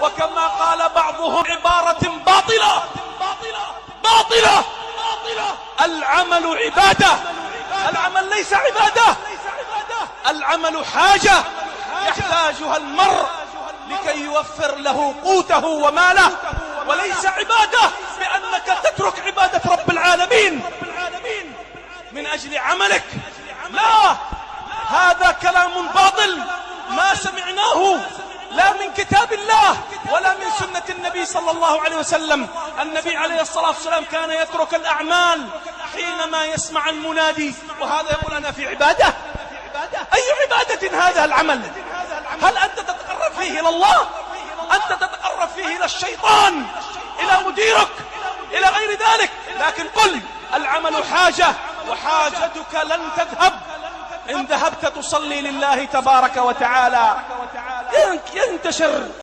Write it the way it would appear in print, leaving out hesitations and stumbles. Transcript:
وكما قال بعضهم عبارة باطلة باطلة: العمل عبادة. العمل ليس عبادة، العمل حاجة يحتاجها المرء لكي يوفر له قوته وماله، وليس عبادة بأنك تترك عبادة رب العالمين من أجل عملك. لا، هذا كلام باطل ما سمعناه لا من كتاب الله ولا من سنة النبي صلى الله عليه وسلم. النبي عليه الصلاة والسلام كان يترك الأعمال حينما يسمع المنادي، وهذا يقول أنا في عبادة. أي عبادة هذا العمل؟ هل أنت تتقرب فيه إلى الله؟ أنت تتقرب فيه إلى الشيطان، إلى مديرك، إلى غير ذلك. لكن قل العمل حاجة، وحاجتك لن تذهب إن ذهبت تصلي لله تبارك وتعالى. ينتشر